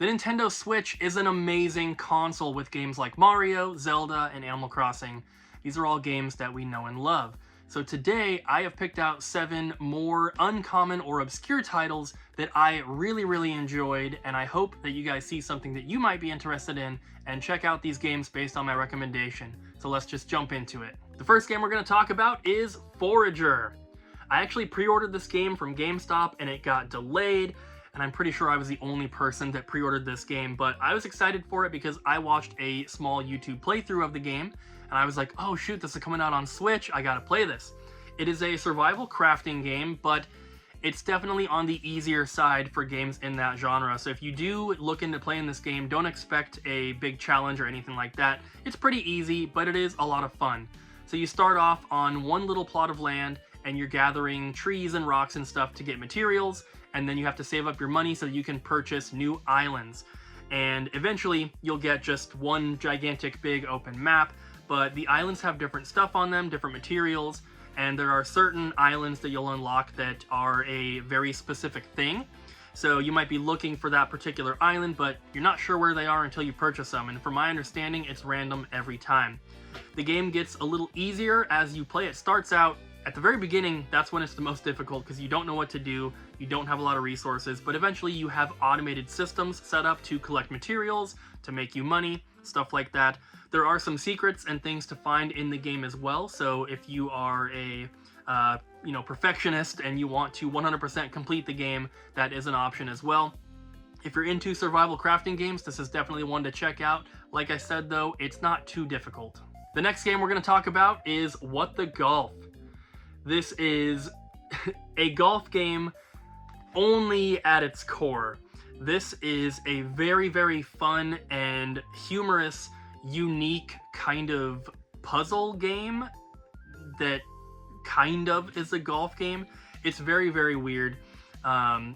The Nintendo Switch is an amazing console with games like Mario, Zelda, and Animal Crossing. These are all games that we know and love. So today, I have picked out 7 more uncommon or obscure titles that I really enjoyed, and I hope that you guys see something that you might be interested in and check out these games based on my recommendation. So let's just jump into it. The first game we're going to talk about is Forager. I actually pre-ordered this game from GameStop and it got delayed, and I'm pretty sure I was the only person that pre-ordered this game, but I was excited for it because I watched a small YouTube playthrough of the game, and I was like, oh shoot, this is coming out on Switch, I gotta play this. It is a survival crafting game, but it's definitely on the easier side for games in that genre, so if you do look into playing this game, don't expect a big challenge or anything like that. It's pretty easy, but it is a lot of fun. So you start off on one little plot of land, and you're gathering trees and rocks and stuff to get materials, and then you have to save up your money so that you can purchase new islands. And eventually, you'll get just one gigantic big open map, but the islands have different stuff on them, different materials, and there are certain islands that you'll unlock that are a very specific thing. So you might be looking for that particular island, but you're not sure where they are until you purchase them, and from my understanding, it's random every time. The game gets a little easier as you play. It starts out at the very beginning, that's when it's the most difficult because you don't know what to do, you don't have a lot of resources, but eventually you have automated systems set up to collect materials, to make you money, stuff like that. There are some secrets and things to find in the game as well, so if you are a perfectionist and you want to 100% complete the game, that is an option as well. If you're into survival crafting games, this is definitely one to check out. Like I said though, it's not too difficult. The next game we're going to talk about is What the Golf. This is a golf game only at its core. This is a very fun and humorous, unique kind of puzzle game that kind of is a golf game. It's very weird.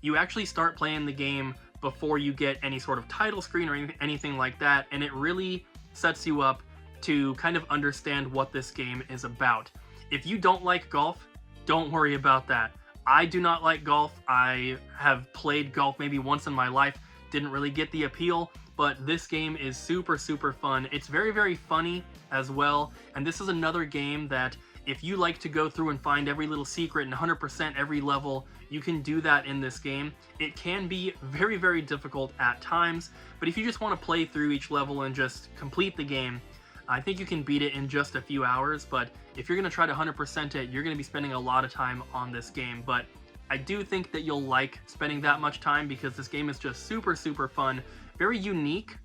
You actually start playing the game before you get any sort of title screen or anything like that, and it really sets you up to kind of understand what this game is about. If you don't like golf, don't worry about that. I do not like golf. I have played golf maybe once in my life, didn't really get the appeal, but this game is super fun. It's very funny as well, and this is another game that if you like to go through and find every little secret and 100% every level, you can do that in this game. It can be very difficult at times, but if you just want to play through each level and just complete the game, I think you can beat it in just a few hours, but if you're going to try to 100% it, you're going to be spending a lot of time on this game. But I do think that you'll like spending that much time because this game is just super fun, very unique,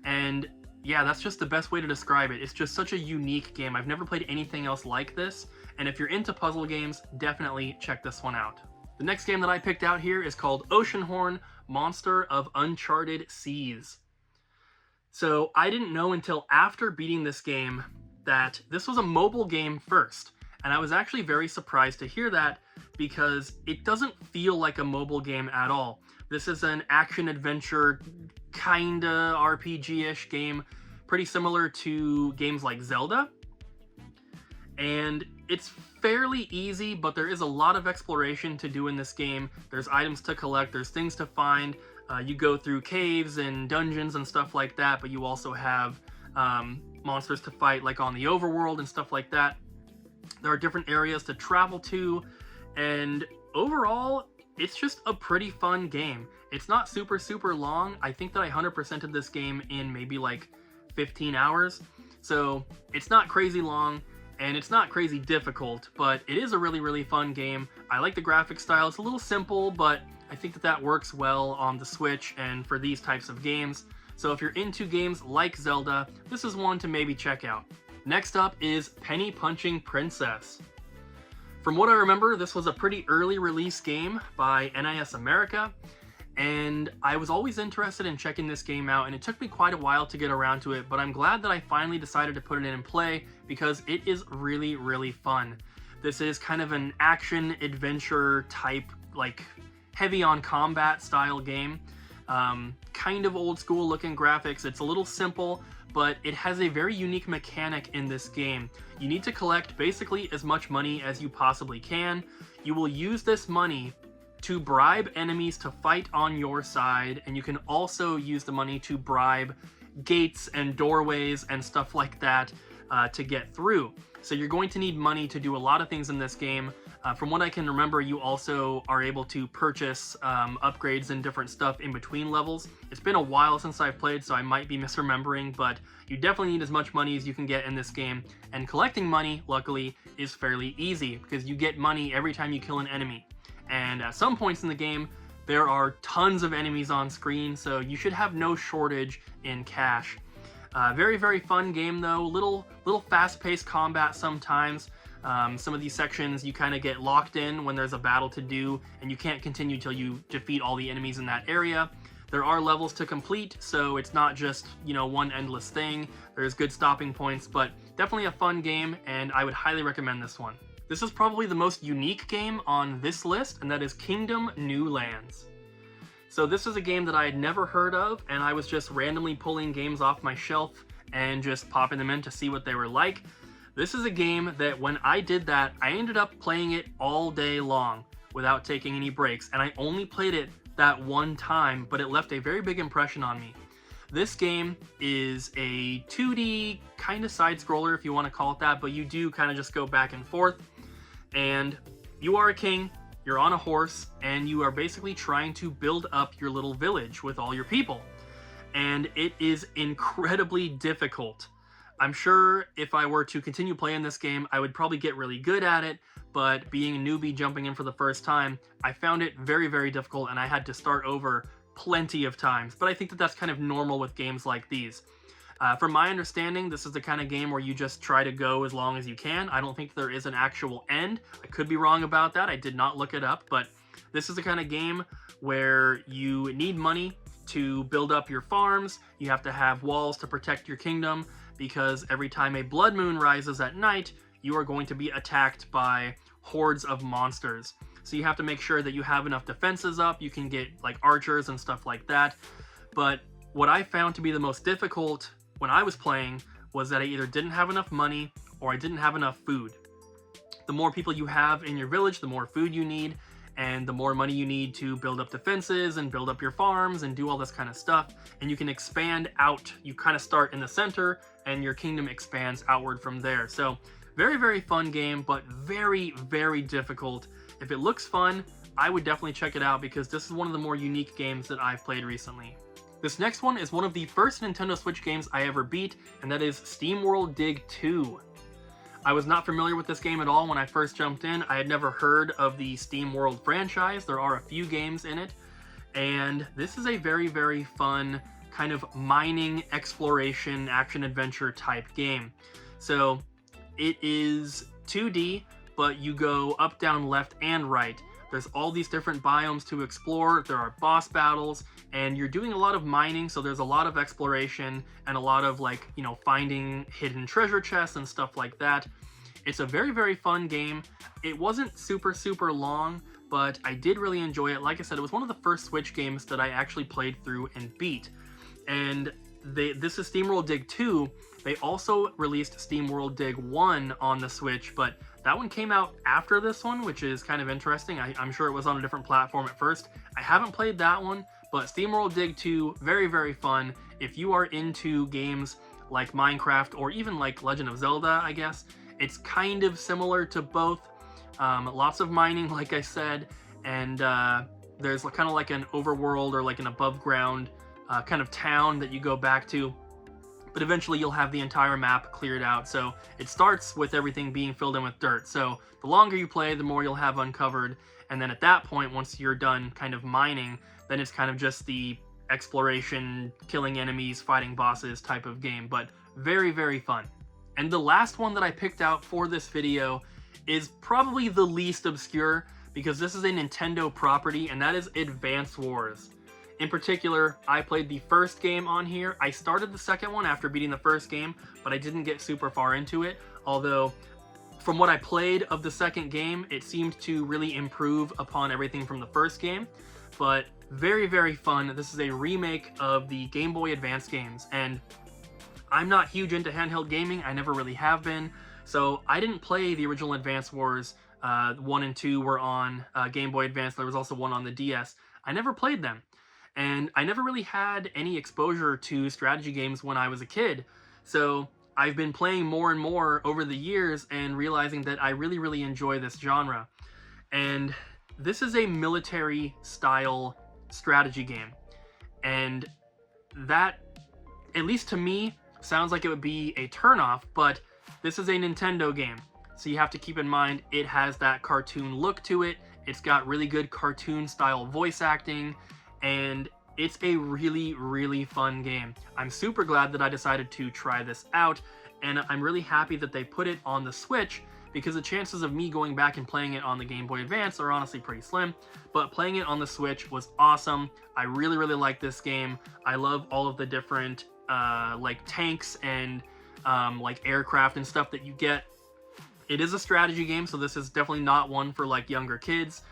and yeah, that's just the best way to describe it. It's just such a unique game. I've never played anything else like this, and if you're into puzzle games, definitely check this one out. The next game that I picked out here is called OceanHorn: Monster of Uncharted Seas. So I didn't know until after beating this game that this was a mobile game first, and I was actually very surprised to hear that because it doesn't feel like a mobile game at all. This is an action-adventure, kinda RPG-ish game, pretty similar to games like Zelda, and it's fairly easy, but there is a lot of exploration to do in this game. There's items to collect, there's things to find. You go through caves and dungeons and stuff like that, but you also have monsters to fight like on the overworld and stuff like that. There are different areas to travel to, and overall, it's just a pretty fun game. It's not super long. I think that I 100%ed this game in maybe like 15 hours, so it's not crazy long, and it's not crazy difficult, but it is a really fun game. I like the graphic style. It's a little simple, but I think that that works well on the Switch and for these types of games. So if you're into games like Zelda, this is one to maybe check out. Next up is Penny Punching Princess. From what I remember, this was a pretty early release game by NIS America, and I was always interested in checking this game out, and it took me quite a while to get around to it, but I'm glad that I finally decided to put it in and play because it is really fun. This is kind of an action adventure type, like heavy on combat style game. Kind of old school looking graphics. It's a little simple, but it has a very unique mechanic in this game. You need to collect basically as much money as you possibly can. You will use this money to bribe enemies to fight on your side, and you can also use the money to bribe gates and doorways and stuff like that to get through. So you're going to need money to do a lot of things in this game. From what I can remember, you also are able to purchase upgrades and different stuff in between levels. It's been a while since I've played, so I might be misremembering, but you definitely need as much money as you can get in this game. And collecting money, luckily, is fairly easy because you get money every time you kill an enemy. And at some points in the game, there are tons of enemies on screen, so you should have no shortage in cash. Very, very fun game though. Little fast-paced combat sometimes. Some of these sections you kind of get locked in when there's a battle to do, and you can't continue till you defeat all the enemies in that area. There are levels to complete, so it's not just, you know, one endless thing. There's good stopping points, but definitely a fun game, and I would highly recommend this one. This is probably the most unique game on this list, and that is Kingdom New Lands. So this is a game that I had never heard of, and I was just randomly pulling games off my shelf and just popping them in to see what they were like. This is a game that when I did that, I ended up playing it all day long without taking any breaks, and I only played it that one time, but it left a very big impression on me. This game is a 2D kind of side-scroller, if you want to call it that, but you do kind of just go back and forth, and you are a king. You're on a horse, and you are basically trying to build up your little village with all your people. And it is incredibly difficult. I'm sure if I were to continue playing this game, I would probably get really good at it, but being a newbie jumping in for the first time, I found it very, very difficult, and I had to start over plenty of times. But I think that that's kind of normal with games like these. From my understanding, this is the kind of game where you just try to go as long as you can. I don't think there is an actual end. I could be wrong about that. I did not look it up, but this is the kind of game where you need money to build up your farms. You have to have walls to protect your kingdom, because every time a blood moon rises at night, you are going to be attacked by hordes of monsters. So you have to make sure that you have enough defenses up. You can get like archers and stuff like that. But what I found to be the most difficult when I was playing was that I either didn't have enough money or I didn't have enough food. The more people you have in your village, the more food you need, and the more money you need to build up defenses and build up your farms and do all this kind of stuff. And you can expand out. You kind of start in the center and your kingdom expands outward from there. So very, very fun game, but very, very difficult. If it looks fun, I would definitely check it out because this is one of the more unique games that I've played recently. This next one is one of the first Nintendo Switch games I ever beat, and that is Steamworld Dig 2. I was not familiar with this game at all when I first jumped in. I had never heard of the Steamworld franchise. There are a few games in it, and this is a very, very fun kind of mining, exploration, action-adventure type game. So it is 2D, but you go up, down, left, and right. There's all these different biomes to explore. There are boss battles, and you're doing a lot of mining, so there's a lot of exploration and a lot of, like, you know, finding hidden treasure chests and stuff like that. It's a very, very fun game. It wasn't super, super long, but I did really enjoy it. Like I said, it was one of the first Switch games that I actually played through and beat. And this is Steamworld Dig 2. They also released Steamworld Dig 1 on the Switch, but that one came out after this one, which is kind of interesting. I'm sure it was on a different platform at first. I haven't played that one, but Steamworld Dig 2, very, very fun. If you are into games like Minecraft or even like Legend of Zelda, I guess, it's kind of similar to both. Lots of mining, like I said, and there's kind of like an overworld or like an above ground kind of town that you go back to. But eventually you'll have the entire map cleared out. So it starts with everything being filled in with dirt. So the longer you play, the more you'll have uncovered. And then at that point, once you're done kind of mining, then it's kind of just the exploration, killing enemies, fighting bosses type of game. But very, very fun. And the last one that I picked out for this video is probably the least obscure because this is a Nintendo property, and that is Advance Wars. In particular, I played the first game on here. I started the second one after beating the first game, but I didn't get super far into it. Although, from what I played of the second game, it seemed to really improve upon everything from the first game. But very, very fun. This is a remake of the Game Boy Advance games, and I'm not huge into handheld gaming. I never really have been. So I didn't play the original Advance Wars 1 and 2 were on Game Boy Advance. There was also one on the DS. I never played them. And I never really had any exposure to strategy games when I was a kid. So I've been playing more and more over the years and realizing that I really, really enjoy this genre. And this is a military style strategy game. And that, at least to me, sounds like it would be a turnoff, but this is a Nintendo game. So you have to keep in mind it has that cartoon look to it. It's got really good cartoon style voice acting, and it's a really, really fun game. I'm super glad that I decided to try this out, and I'm really happy that they put it on the Switch, because the chances of me going back and playing it on the Game Boy Advance are honestly pretty slim, but playing it on the Switch was awesome. I really, really like this game. I love all of the different like tanks and like aircraft and stuff that you get. It is a strategy game, so this is definitely not one for like younger kids.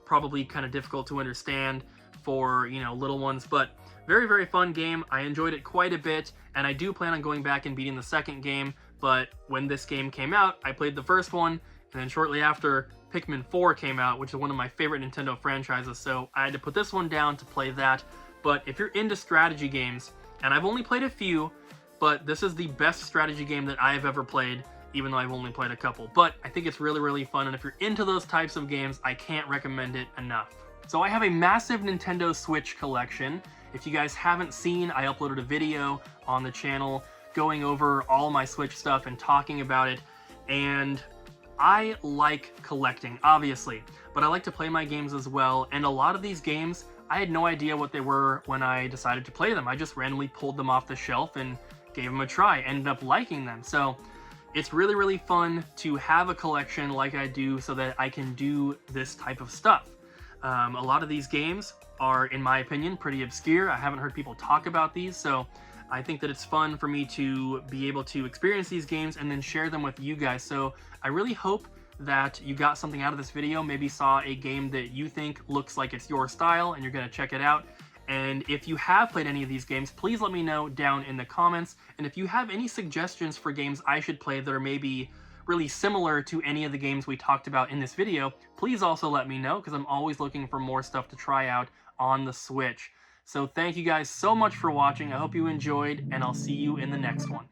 Probably kind of difficult to understand for, you know, little ones, but very, very fun game. I enjoyed it quite a bit, and I do plan on going back and beating the second game, but when this game came out, I played the first one, and then shortly after, Pikmin 4 came out, which is one of my favorite Nintendo franchises, so I had to put this one down to play that. But if you're into strategy games, and I've only played a few, but this is the best strategy game that I've ever played, even though I've only played a couple. But I think it's really, really fun, and if you're into those types of games, I can't recommend it enough. So I have a massive Nintendo Switch collection. If you guys haven't seen, I uploaded a video on the channel going over all my Switch stuff and talking about it. And I like collecting, obviously, but I like to play my games as well. And a lot of these games, I had no idea what they were when I decided to play them. I just randomly pulled them off the shelf and gave them a try, ended up liking them. So it's really, really fun to have a collection like I do so that I can do this type of stuff. A lot of these games are, in my opinion, pretty obscure. I haven't heard people talk about these, so I think that it's fun for me to be able to experience these games and then share them with you guys. So I really hope that you got something out of this video, maybe saw a game that you think looks like it's your style and you're going to check it out. And if you have played any of these games, please let me know down in the comments. And if you have any suggestions for games I should play that are maybe really similar to any of the games we talked about in this video, please also let me know, because I'm always looking for more stuff to try out on the Switch. So thank you guys so much for watching. I hope you enjoyed, and I'll see you in the next one.